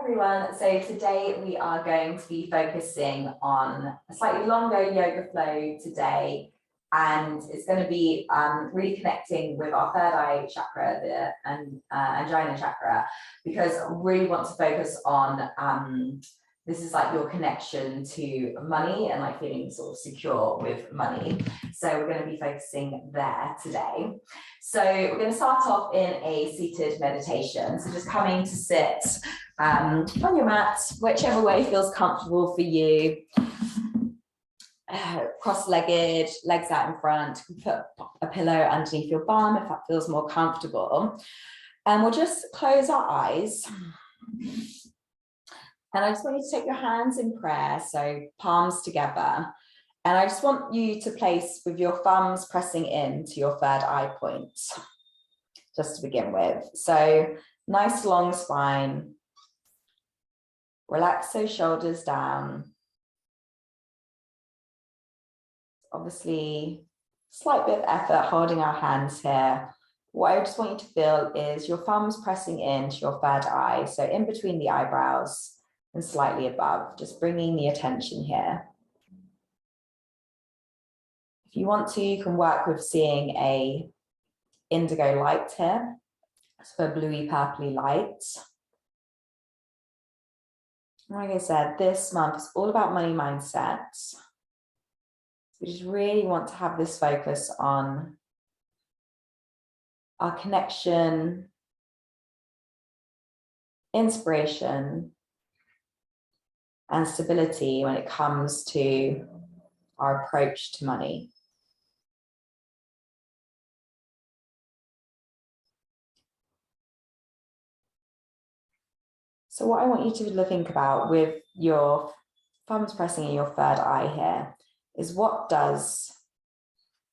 everyone. So today we are going to be focusing on a slightly longer yoga flow today, and it's going to be really connecting with our third eye chakra, the angina chakra, because I really want to focus on this is like your connection to money and like feeling sort of secure with money. So we're going to be focusing there today. So we're going to start off in a seated meditation. So just coming to sit on your mat, whichever way feels comfortable for you. Cross-legged, legs out in front. You can put a pillow underneath your bum if that feels more comfortable. And we'll just close our eyes. And I just want you to take your hands in prayer, so palms together. And I just want you to place with your thumbs pressing into your third eye point, just to begin with. So nice long spine. Relax those shoulders down. Obviously, slight bit of effort holding our hands here. What I just want you to feel is your thumbs pressing into your third eye, so in between the eyebrows and slightly above, just bringing the attention here. If you want to, you can work with seeing a indigo light here, so a bluey purpley light. Like I said, this month is all about money mindset. We just really want to have this focus on our connection, inspiration, and stability when it comes to our approach to money. So what I want you to think about with your thumbs pressing in your third eye here is, what does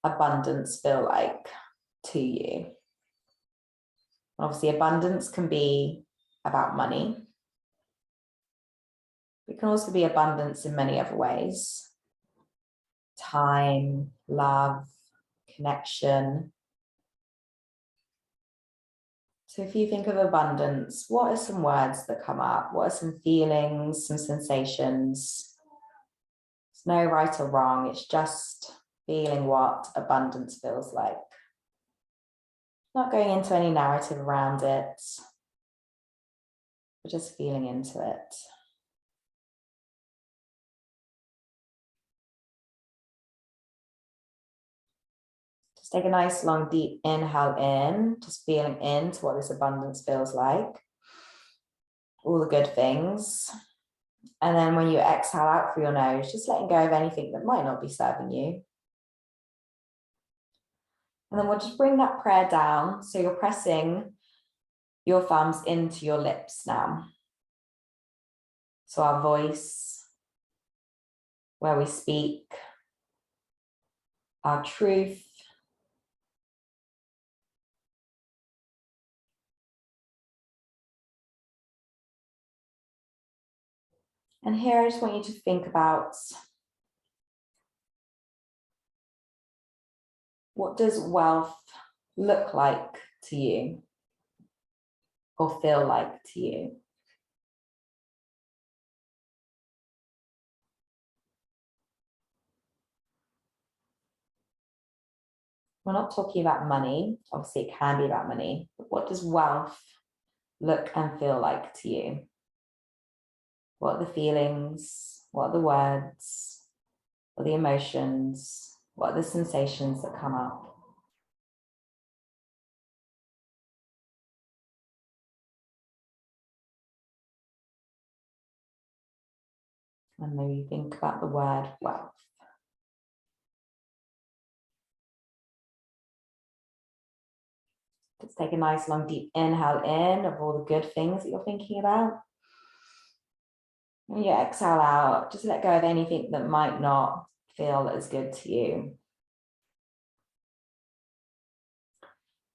abundance feel like to you? Obviously, abundance can be about money. It can also be abundance in many other ways. Time, love, connection. So if you think of abundance, what are some words that come up? What are some feelings, some sensations? There's no right or wrong. It's just feeling what abundance feels like. Not going into any narrative around it, but just feeling into it. Just take a nice long deep inhale in, just feeling into what this abundance feels like. All the good things. And then when you exhale out through your nose, just letting go of anything that might not be serving you. And then we'll just bring that prayer down. So you're pressing your thumbs into your lips now. So our voice, where we speak, our truth, and here I just want you to think about, what does wealth look like to you or feel like to you? We're not talking about money. Obviously, it can be about money. But what does wealth look and feel like to you? What are the feelings? What are the words? What are the emotions? What are the sensations that come up? And maybe think about the word wealth. Let's take a nice long deep inhale in of all the good things that you're thinking about. When you exhale out, just let go of anything that might not feel as good to you.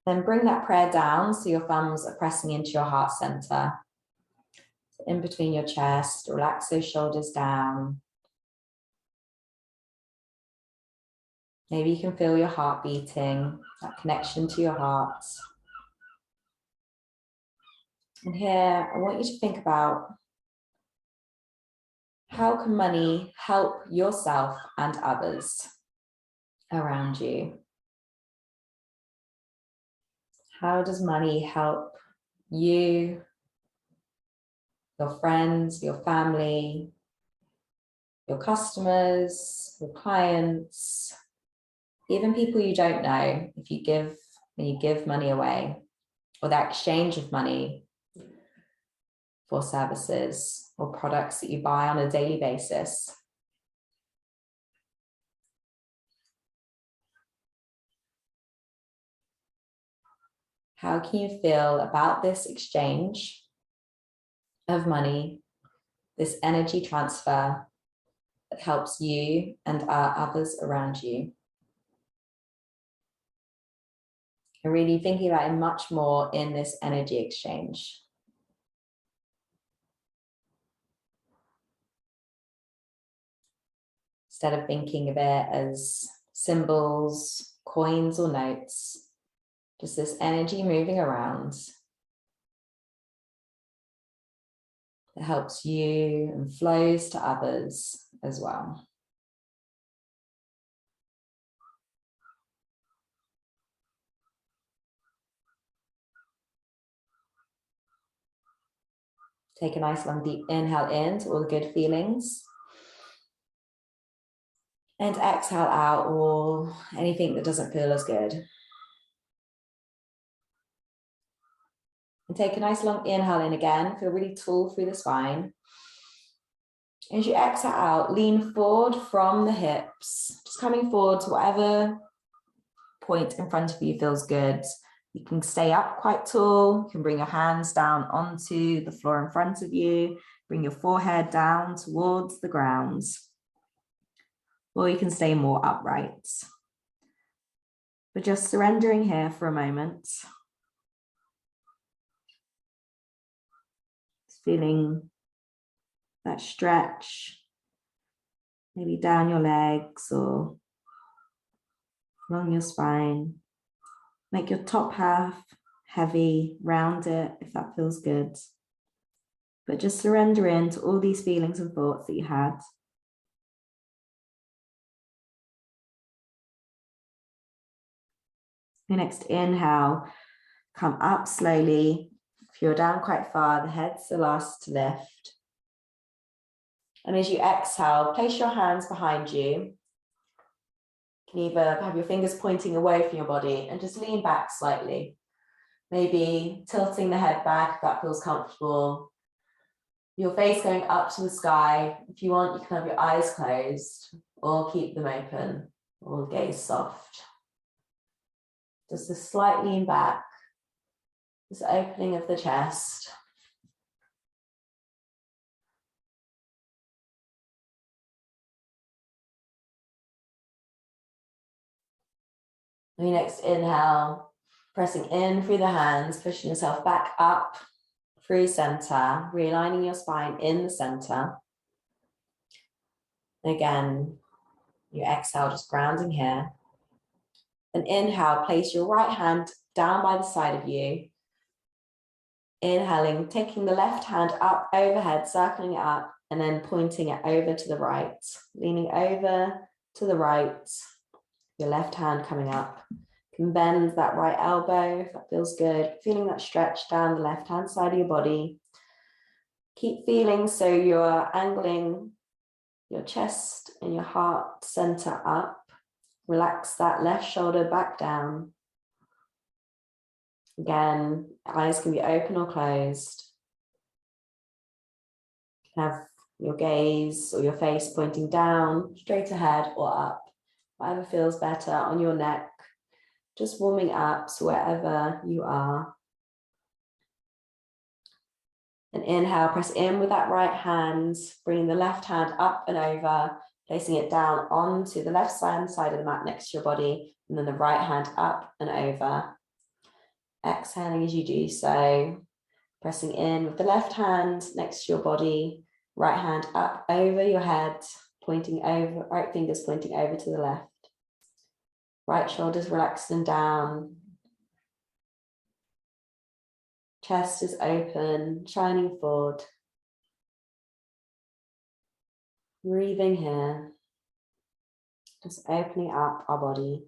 Then bring that prayer down so your thumbs are pressing into your heart center. In between your chest, relax those shoulders down. Maybe you can feel your heart beating, that connection to your heart. And here, I want you to think about How can money help yourself and others around you? How does money help you, your friends, your family, your customers, your clients, even people you don't know, when you give money away, or the exchange of money for services or products that you buy on a daily basis? How can you feel about this exchange of money, this energy transfer that helps you and others around you? And really thinking about it much more in this energy exchange. Instead of thinking of it as symbols, coins, or notes, just this energy moving around that helps you and flows to others as well. Take a nice long deep inhale in to all the good feelings. And exhale out all anything that doesn't feel as good. And take a nice long inhale in again. Feel really tall through the spine. As you exhale out, lean forward from the hips, just coming forward to whatever point in front of you feels good. You can stay up quite tall. You can bring your hands down onto the floor in front of you. Bring your forehead down towards the ground. Or you can stay more upright. But just surrendering here for a moment. Just feeling that stretch, maybe down your legs or along your spine. Make your top half heavy, round it if that feels good. But just surrender into all these feelings and thoughts that you had. Your next inhale, come up slowly. If you're down quite far, the head's the last to lift. And as you exhale, place your hands behind you. You can either have your fingers pointing away from your body and just lean back slightly. Maybe tilting the head back if that feels comfortable. Your face going up to the sky. If you want, you can have your eyes closed or keep them open or gaze soft. Just a slight lean back, this opening of the chest. Your next inhale, pressing in through the hands, pushing yourself back up through center, realigning your spine in the center. Again, your exhale, just grounding here. And inhale, place your right hand down by the side of you. Inhaling, taking the left hand up overhead, circling it up, and then pointing it over to the right. Leaning over to the right, your left hand coming up. You can bend that right elbow if that feels good. Feeling that stretch down the left-hand side of your body. Keep feeling so you're angling your chest and your heart center up. Relax that left shoulder back down. Again, eyes can be open or closed. Have your gaze or your face pointing down, straight ahead or up. Whatever feels better on your neck. Just warming up so wherever you are. And inhale, press in with that right hand, bringing the left hand up and over, placing it down onto the left side of the mat next to your body, and then the right hand up and over. Exhaling as you do so, pressing in with the left hand next to your body, right hand up over your head, pointing over, right fingers pointing over to the left. Right shoulders relaxed and down. Chest is open, shining forward. Breathing here, just opening up our body.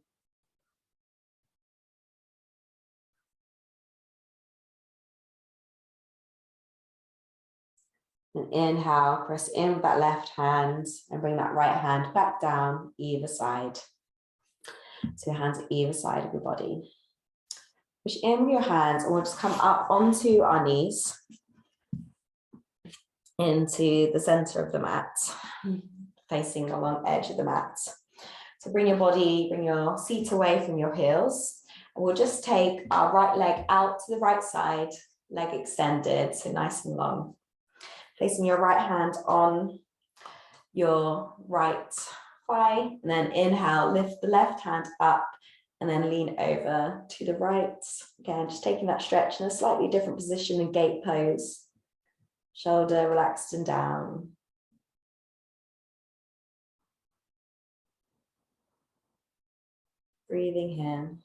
And inhale, press in with that left hand and bring that right hand back down either side. So your hands at either side of your body. Push in with your hands and we'll just come up onto our knees into the center of the mat, facing the long edge of the mat. So bring your seat away from your heels. And we'll just take our right leg out to the right side, leg extended, so nice and long. Placing your right hand on your right thigh, and then inhale, lift the left hand up, and then lean over to the right. Again, just taking that stretch in a slightly different position in gate pose. Shoulder relaxed and down. Breathing here.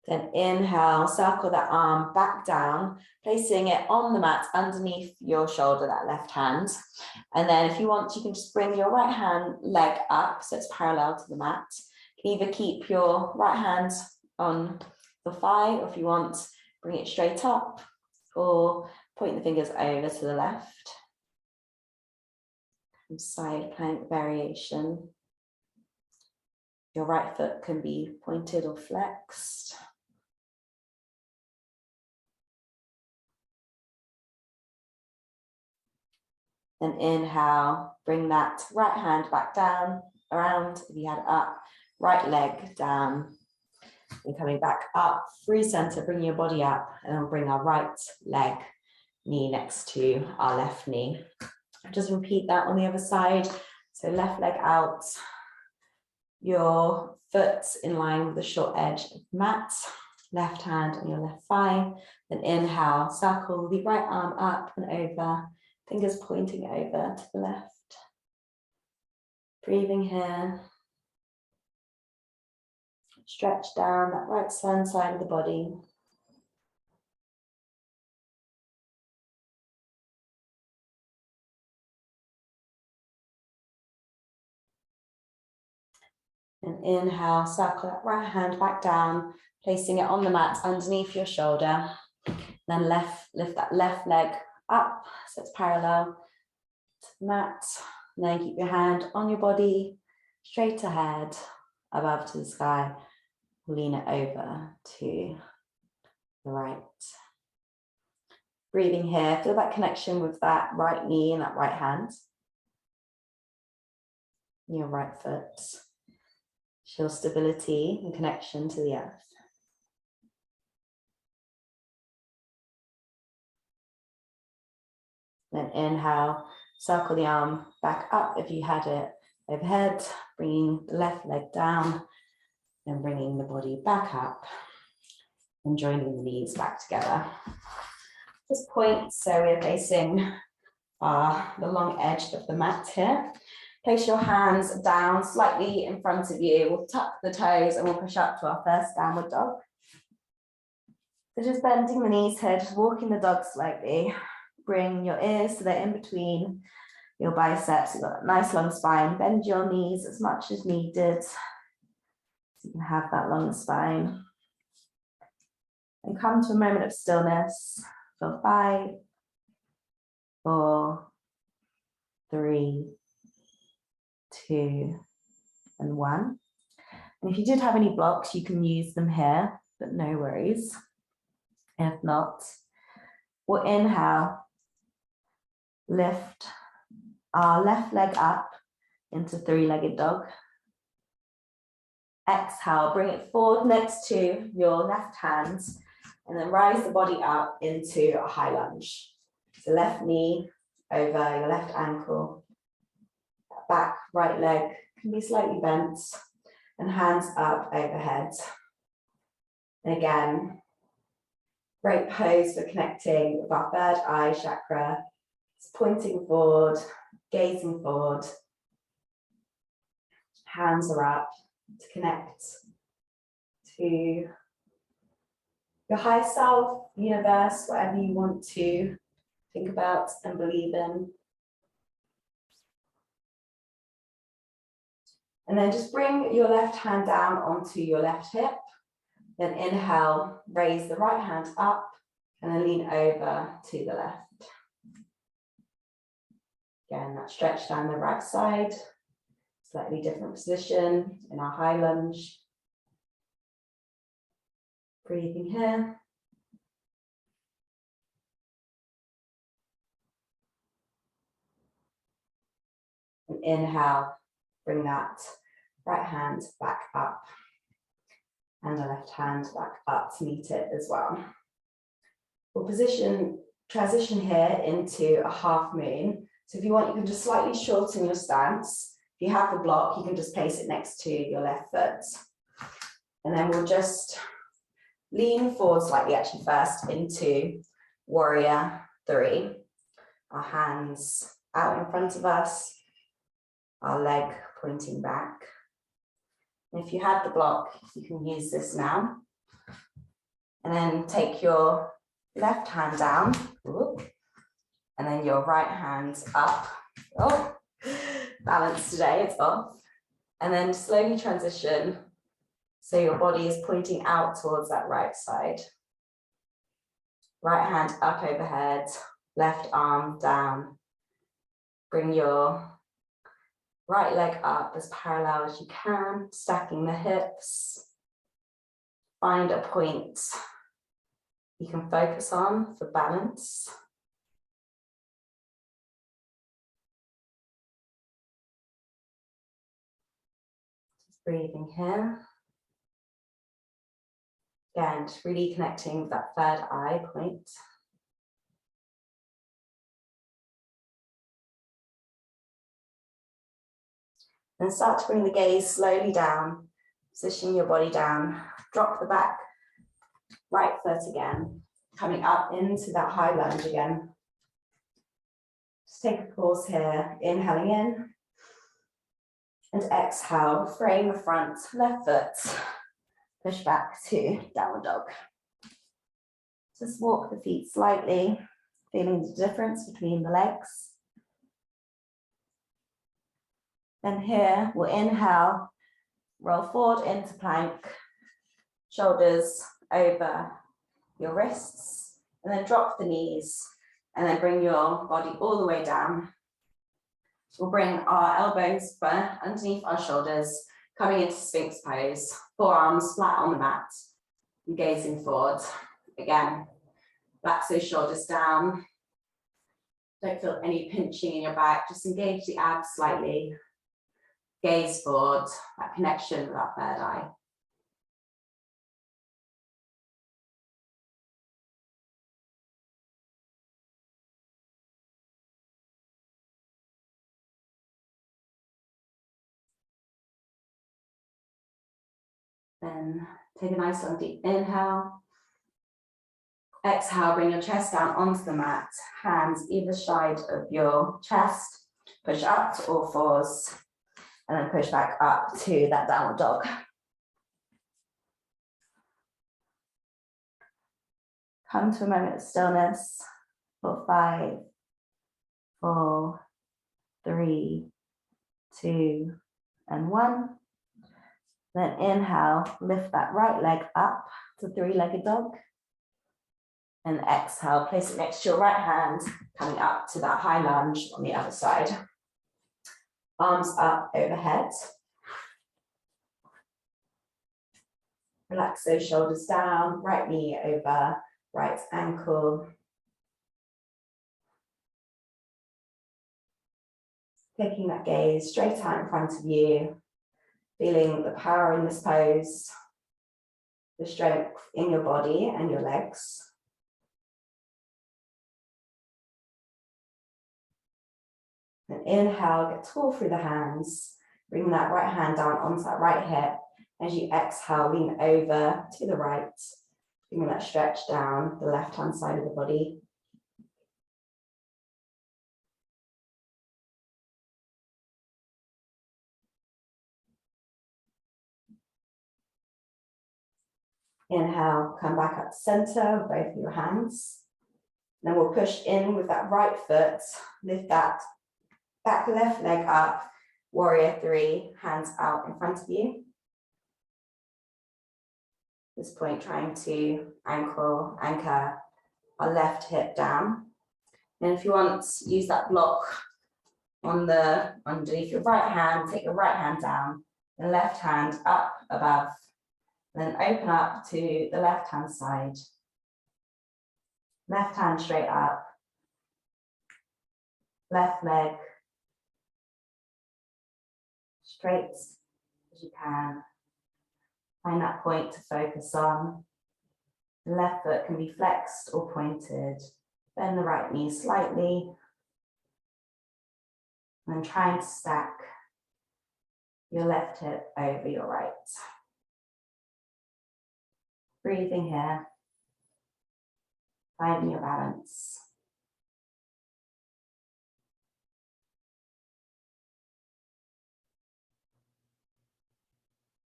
Then inhale, circle that arm back down, placing it on the mat underneath your shoulder, that left hand. And then if you want, you can just bring your right hand leg up so it's parallel to the mat. You can either keep your right hand on the thigh, or if you want, bring it straight up, or point the fingers over to the left. Side plank variation. Your right foot can be pointed or flexed. Then inhale, bring that right hand back down, around, if you had it up, right leg down, and coming back up through center, bring your body up, and then bring our right leg, knee next to our left knee. Just repeat that on the other side. So left leg out, your foot in line with the short edge of the mat, left hand on your left thigh. Then inhale, circle the right arm up and over, fingers pointing over to the left. Breathing here. Stretch down that right side of the body. And inhale, circle that right hand back down, placing it on the mat underneath your shoulder. Then lift that left leg up so it's parallel to the mat. And then keep your hand on your body, straight ahead, above to the sky. Lean it over to the right. Breathing here, feel that connection with that right knee and that right hand. Your right foot. Show stability and connection to the earth. Then inhale, circle the arm back up if you had it overhead, bringing the left leg down, and bringing the body back up and joining the knees back together. Just point so we're facing the long edge of the mat here. Place your hands down slightly in front of you. We'll tuck the toes and we'll push up to our first downward dog. So just bending the knees here, just walking the dog slightly. Bring your ears so they're in between your biceps. You've got that nice long spine. Bend your knees as much as needed, so you can have that long spine. And come to a moment of stillness for 5, 4, 3, 2, and 1. And if you did have any blocks, you can use them here, but no worries. If not, we'll inhale, lift our left leg up into three-legged dog. Exhale, bring it forward next to your left hand, and then rise the body up into a high lunge. So left knee over your left ankle, back right leg can be slightly bent, and hands up overhead. And again, great pose for connecting with our third eye chakra. It's pointing forward, gazing forward. Hands are up to connect to your higher self, universe, whatever you want to think about and believe in. And then just bring your left hand down onto your left hip. Then inhale, raise the right hand up and then lean over to the left. Again, that stretch down the right side. Slightly different position in our high lunge. Breathing here. And inhale, bring that right hand back up and the left hand back up to meet it as well. We'll transition here into a half moon. So if you want, you can just slightly shorten your stance. If you have the block, you can just place it next to your left foot. And then we'll just lean forward slightly actually first into warrior 3. Our hands out in front of us, our leg pointing back. And if you had the block, you can use this now. And then take your left hand down, and then your right hand up. Oh, balance today, it's off. And then slowly transition so your body is pointing out towards that right side. Right hand up overhead, left arm down. Bring your right leg up as parallel as you can, stacking the hips. Find a point you can focus on for balance. Just breathing here. Again, just really connecting with that third eye point. And start to bring the gaze slowly down, position your body down, drop the back right foot again, coming up into that high lunge again. Just take a pause here, inhaling in, and exhale, frame the front left foot, push back to downward dog. Just walk the feet slightly, feeling the difference between the legs. Then here, we'll inhale, roll forward into plank, shoulders over your wrists, and then drop the knees, and then bring your body all the way down. We'll bring our elbows underneath our shoulders, coming into Sphinx pose, forearms flat on the mat, and gazing forward. Again, relax those shoulders down. Don't feel any pinching in your back, just engage the abs slightly. Gaze forward, that connection with our third eye. Then take a nice long deep inhale. Exhale, bring your chest down onto the mat, hands either side of your chest, push up to all fours. And then push back up to that downward dog. Come to a moment of stillness for 5, 4, 3, 2, and 1. Then inhale, lift that right leg up to 3-legged dog. And exhale, place it next to your right hand, coming up to that high lunge on the other side. Arms up overhead. Relax those shoulders down, right knee over right ankle. Taking that gaze straight out in front of you, feeling the power in this pose, the strength in your body and your legs. And inhale, get tall through the hands. Bring that right hand down onto that right hip. As you exhale, lean over to the right. Bring that stretch down the left-hand side of the body. Inhale, come back up to center with both of your hands. Then we'll push in with that right foot, lift that back left leg up, warrior three, hands out in front of you. At this point, trying to anchor our left hip down. And if you want, use that block underneath your right hand, take your right hand down, the left hand up above, then open up to the left hand side. Left hand straight up, left leg straight as you can. Find that point to focus on. The left foot can be flexed or pointed. Bend the right knee slightly. And trying to stack your left hip over your right. Breathing here. Finding your balance.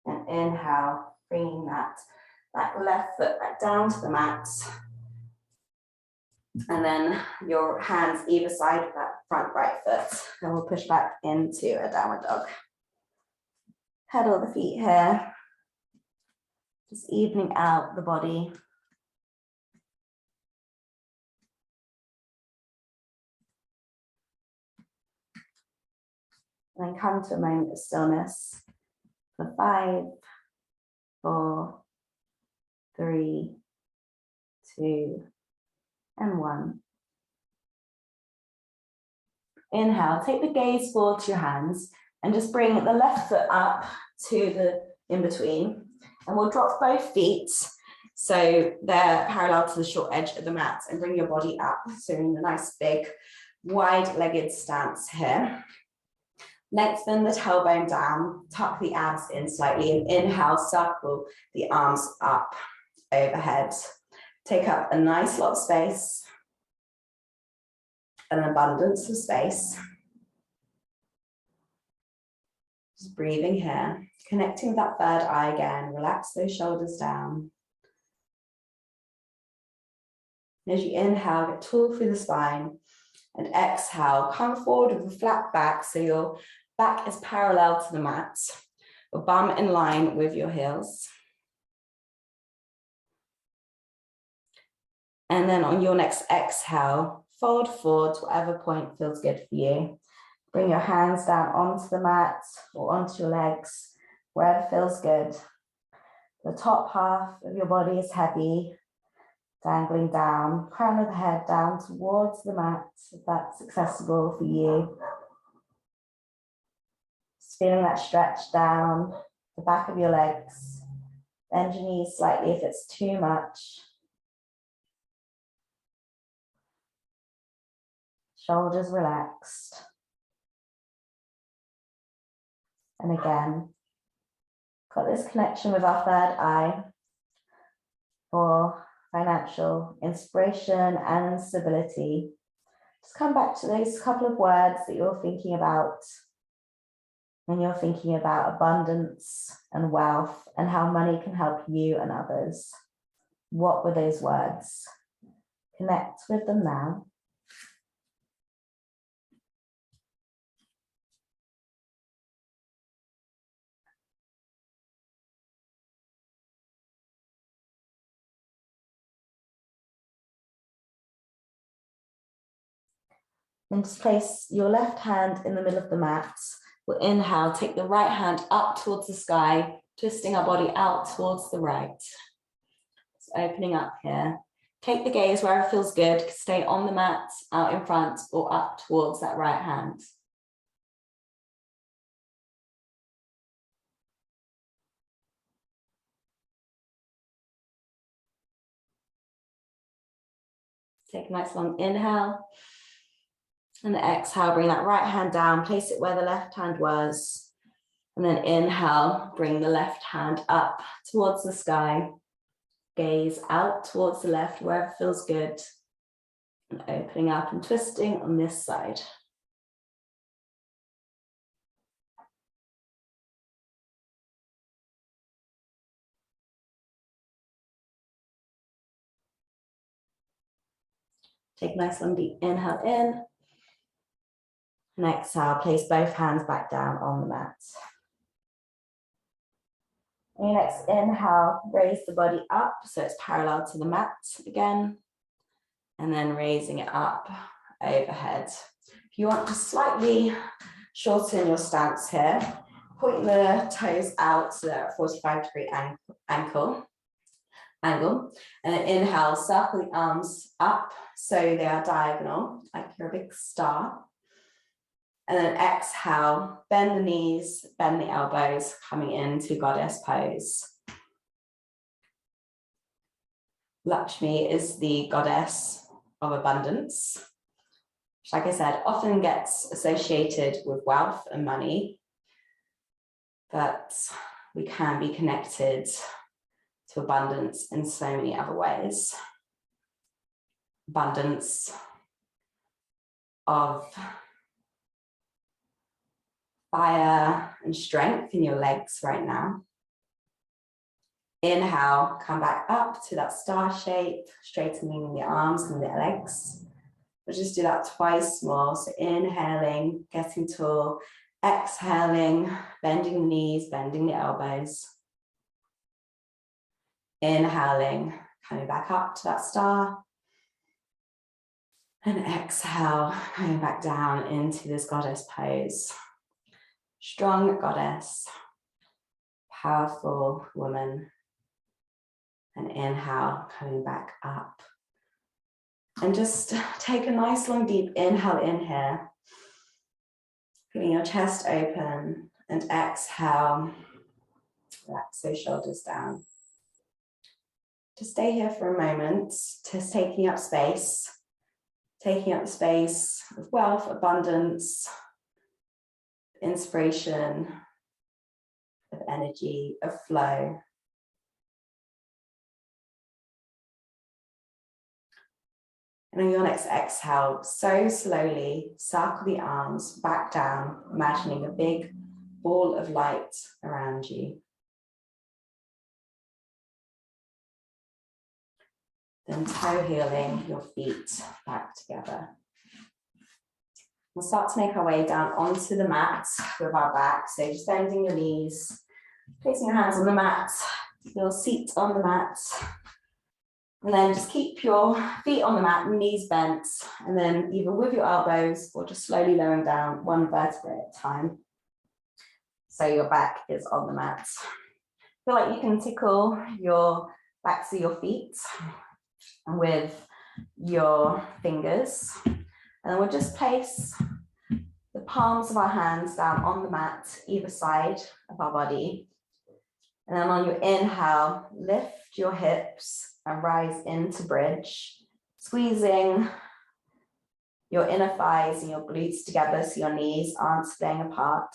And inhale, bringing that left foot back down to the mat. And then your hands either side of that front right foot. And we'll push back into a downward dog. Pedal the feet here. Just evening out the body. And then come to a moment of stillness for 5, 4, 3, 2, and 1. Inhale, take the gaze forward to your hands and just bring the left foot up to the in-between. And we'll drop both feet so they're parallel to the short edge of the mat and bring your body up. So in a nice big wide-legged stance here. Lengthen the tailbone down, tuck the abs in slightly, and inhale, circle the arms up overhead. Take up a nice lot of space, an abundance of space. Just breathing here, connecting with that third eye again. Relax those shoulders down. As you inhale, get tall through the spine, and exhale, come forward with a flat back so your back is parallel to the mat, your bum in line with your heels. And then on your next exhale, fold forward to whatever point feels good for you. Bring your hands down onto the mat or onto your legs, wherever feels good. The top half of your body is heavy, dangling down, crown of the head down towards the mat, if that's accessible for you. Just feeling that stretch down the back of your legs. Bend your knees slightly if it's too much. Shoulders relaxed. And again, got this connection with our third eye for financial inspiration and stability. Just come back to those couple of words that you're thinking about when you're thinking about abundance and wealth and how money can help you and others. What were those words? Connect with them now. And just place your left hand in the middle of the mat. We'll inhale, take the right hand up towards the sky, twisting our body out towards the right. Just opening up here. Take the gaze wherever it feels good. Stay on the mat, out in front, or up towards that right hand. Take a nice long inhale. And exhale, bring that right hand down, place it where the left hand was. And then inhale, bring the left hand up towards the sky. Gaze out towards the left, wherever feels good. And opening up and twisting on this side. Take a nice long deep inhale in. And exhale, place both hands back down on the mat. On your next inhale, raise the body up so it's parallel to the mat again. And then raising it up overhead. If you want to slightly shorten your stance here, point the toes out so they're at 45-degree angle. And then inhale, circle the arms up so they are diagonal, like you're a big star. And then exhale, bend the knees, bend the elbows, coming into goddess pose. Lakshmi is the goddess of abundance, which, like I said, often gets associated with wealth and money, but we can be connected to abundance in so many other ways. Abundance of fire and strength in your legs right now. Inhale, come back up to that star shape, straightening the arms and the legs. We'll just do that twice more. So inhaling, getting tall, exhaling, bending the knees, bending the elbows. Inhaling, coming back up to that star. And exhale, coming back down into this goddess pose. Strong goddess, powerful woman. And inhale, coming back up. And just take a nice long deep inhale in here. Feeling your chest open, and exhale, relax those shoulders down. Just stay here for a moment, just taking up space of wealth, abundance, inspiration, of energy, of flow. And on your next exhale, so slowly circle the arms back down, imagining a big ball of light around you. Then toe healing your feet back together. We'll start to make our way down onto the mat with our back. So just bending your knees, placing your hands on the mat, your seat on the mat. And then just keep your feet on the mat, knees bent, and then either with your elbows or just slowly lowering down one vertebrae at a time. So your back is on the mat. Feel like you can tickle your backs of your feet and with your fingers. And then we'll just place the palms of our hands down on the mat, either side of our body. And then on your inhale, lift your hips and rise into bridge, squeezing your inner thighs and your glutes together so your knees aren't splaying apart.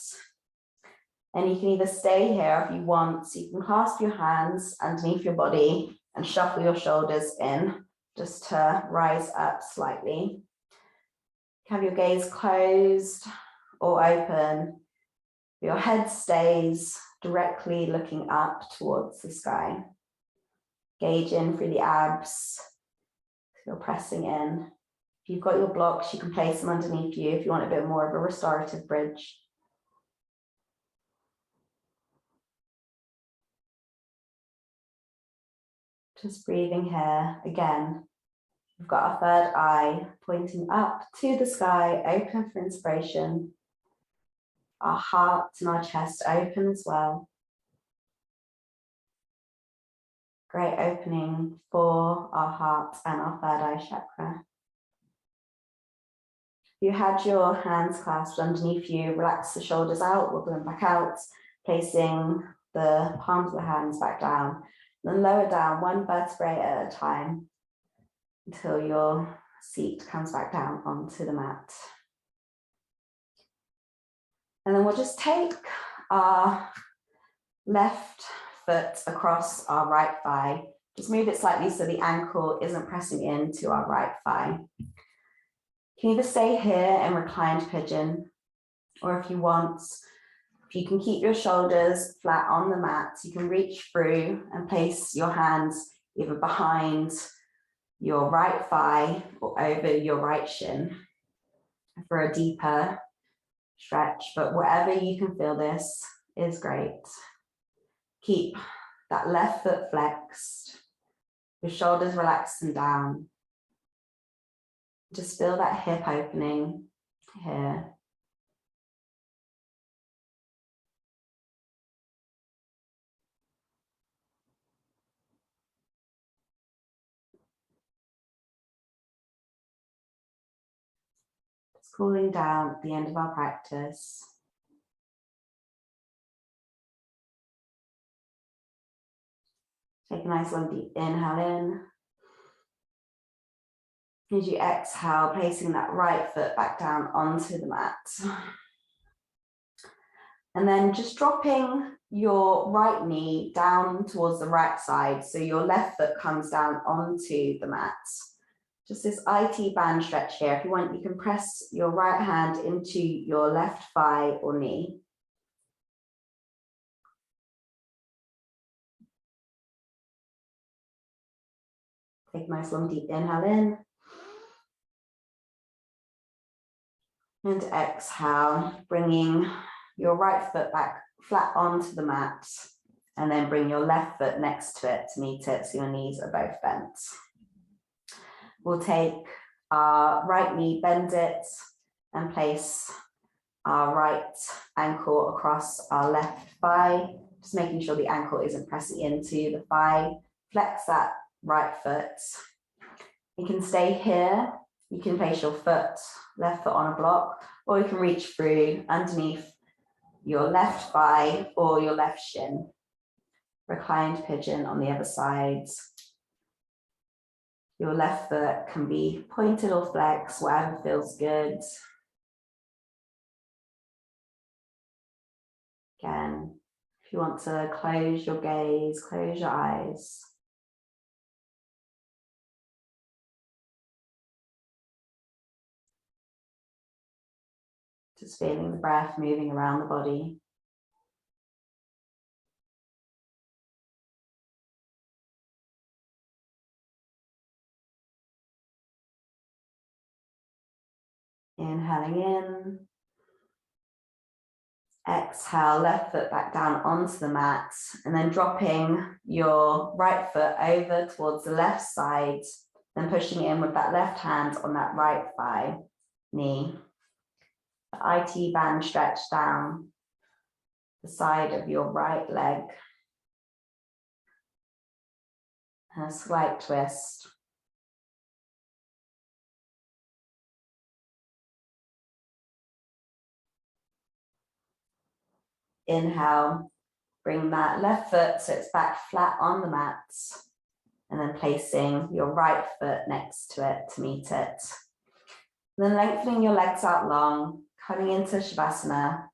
And you can either stay here if you want, so you can clasp your hands underneath your body and shuffle your shoulders in just to rise up slightly. Have your gaze closed or open. Your head stays directly looking up towards the sky. Gauge in through the abs. You're pressing in. If you've got your blocks, you can place them underneath you if you want a bit more of a restorative bridge. Just breathing here. Again, we've got our third eye pointing up to the sky, open for inspiration. Our heart and our chest open as well. Great opening for our heart and our third eye chakra. If you had your hands clasped underneath you, relax the shoulders out, wiggle them back out, placing the palms of the hands back down. Then lower down one vertebrae at a time until your seat comes back down onto the mat. And then we'll just take our left foot across our right thigh. Just move it slightly so the ankle isn't pressing into our right thigh. You can either stay here in reclined pigeon, or if you want, if you can keep your shoulders flat on the mat, you can reach through and place your hands either behind your right thigh or over your right shin for a deeper stretch, but wherever you can feel this is great. Keep that left foot flexed, your shoulders relaxed and down. Just feel that hip opening here. Just cooling down at the end of our practice. Take a nice long deep inhale in. As you exhale, placing that right foot back down onto the mat. And then just dropping your right knee down towards the right side, so your left foot comes down onto the mat. Just this IT band stretch here. If you want, you can press your right hand into your left thigh or knee. Take a nice long deep inhale in. And exhale, bringing your right foot back flat onto the mat, and then bring your left foot next to it to meet it so your knees are both bent. We'll take our right knee, bend it, and place our right ankle across our left thigh, just making sure the ankle isn't pressing into the thigh. Flex that right foot. You can stay here. You can place your left foot on a block, or you can reach through underneath your left thigh or your left shin. Reclined pigeon on the other side. Your left foot can be pointed or flexed, whatever feels good. Again, if you want to close your gaze, close your eyes. Just feeling the breath moving around the body. Inhaling in. Exhale, left foot back down onto the mat, and then dropping your right foot over towards the left side, then pushing in with that left hand on that right thigh, knee. The IT band stretch down the side of your right leg. And a slight twist. Inhale, bring that left foot so it's back flat on the mat, and then placing your right foot next to it to meet it. And then lengthening your legs out long, coming into Shavasana,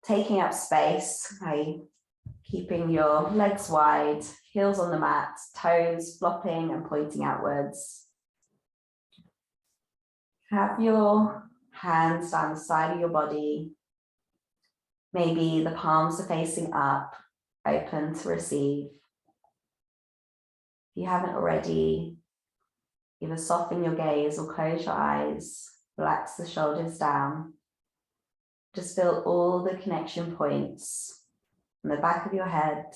taking up space by keeping your legs wide, heels on the mat, toes flopping and pointing outwards. Have your hands down the side of your body. Maybe the palms are facing up, open to receive. If you haven't already, either soften your gaze or close your eyes, relax the shoulders down. Just feel all the connection points from the back of your head,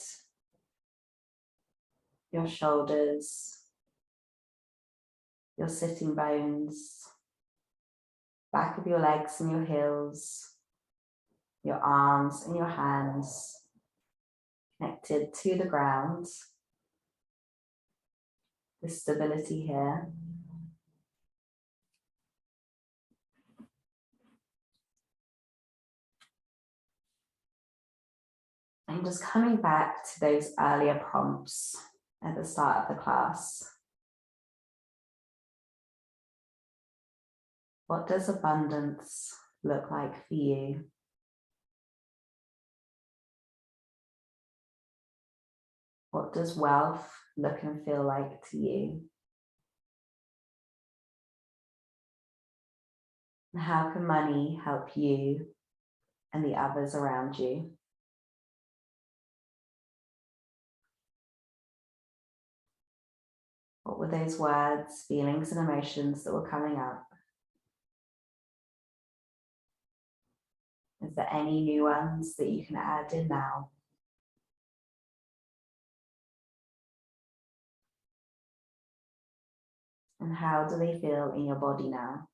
your shoulders, your sitting bones, back of your legs and your heels, your arms and your hands connected to the ground. The stability here. And just coming back to those earlier prompts at the start of the class. What does abundance look like for you? What does wealth look and feel like to you? And how can money help you and the others around you? What were those words, feelings, and emotions that were coming up? Is there any new ones that you can add in now? And how do they feel in your body now?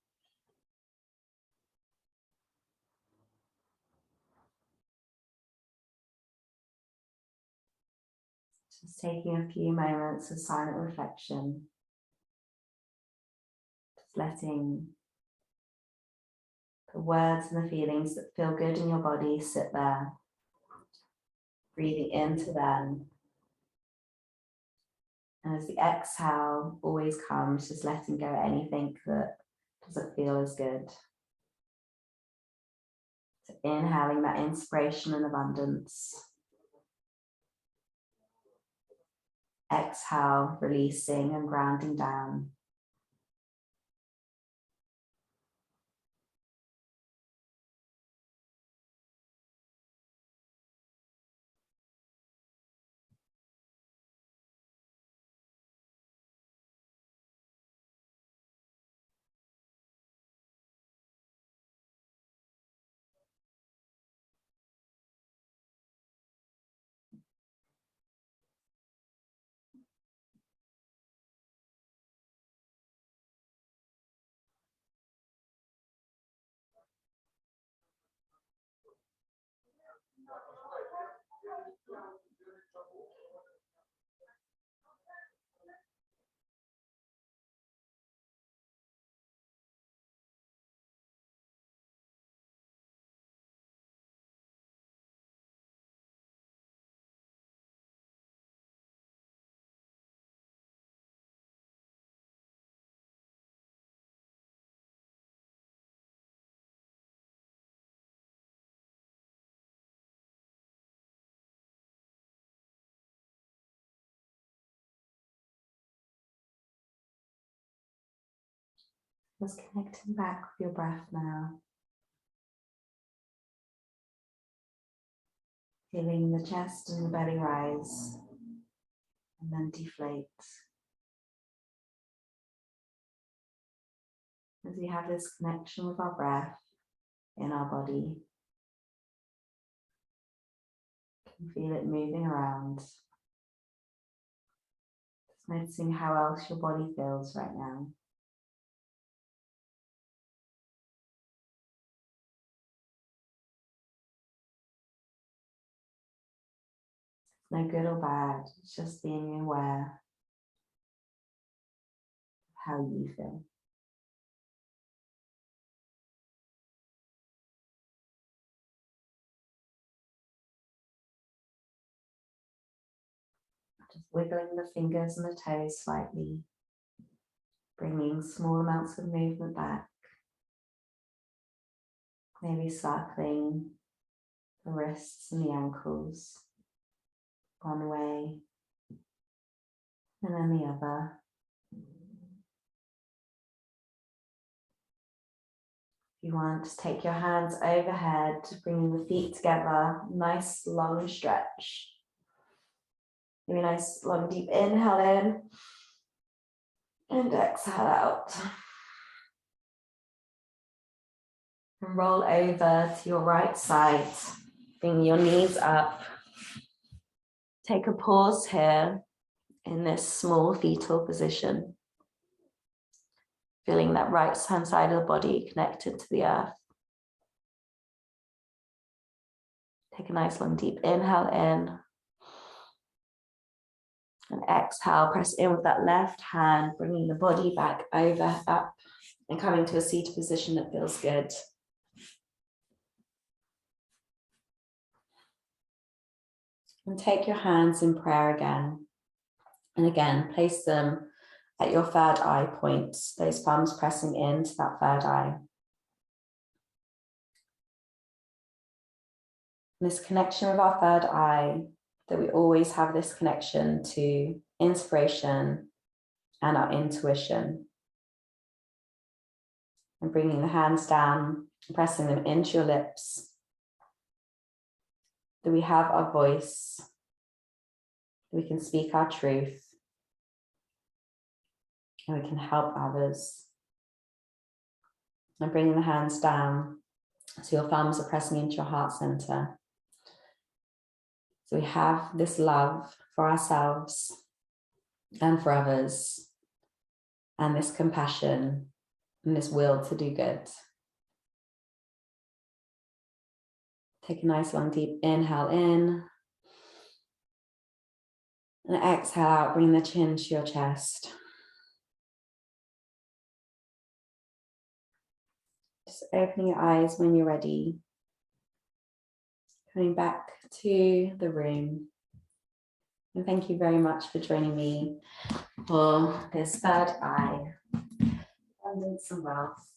Just taking a few moments of silent reflection. Just letting the words and the feelings that feel good in your body sit there. Breathing into them. And as the exhale always comes, just letting go of anything that doesn't feel as good. So inhaling that inspiration and abundance. Exhale, releasing and grounding down. Just connecting back with your breath now. Feeling the chest and the belly rise and then deflate. As we have this connection with our breath in our body, you can feel it moving around. Just noticing how else your body feels right now. No good or bad, it's just being aware of how you feel. Just wiggling the fingers and the toes slightly, bringing small amounts of movement back. Maybe circling the wrists and the ankles one way and then the other. If you want, just take your hands overhead, bringing the feet together, nice long stretch. Maybe a nice long deep inhale in and exhale out. And roll over to your right side, bring your knees up. Take a pause here in this small fetal position. Feeling that right hand side of the body connected to the earth. Take a nice long deep inhale in. And exhale, press in with that left hand, bringing the body back over, up, and coming to a seated position that feels good. And take your hands in prayer again. And again, place them at your third eye points, those palms pressing into that third eye. This connection with our third eye, that we always have this connection to inspiration and our intuition. And bringing the hands down, pressing them into your lips. That we have our voice, that we can speak our truth. and we can help others. And bringing the hands down so your thumbs are pressing into your heart center. So we have this love for ourselves and for others, and this compassion and this will to do good. Take a nice long deep inhale in. And exhale out, bring the chin to your chest. Just opening your eyes when you're ready. Coming back to the room. And thank you very much for joining me for this third eye. Abundance and wealth.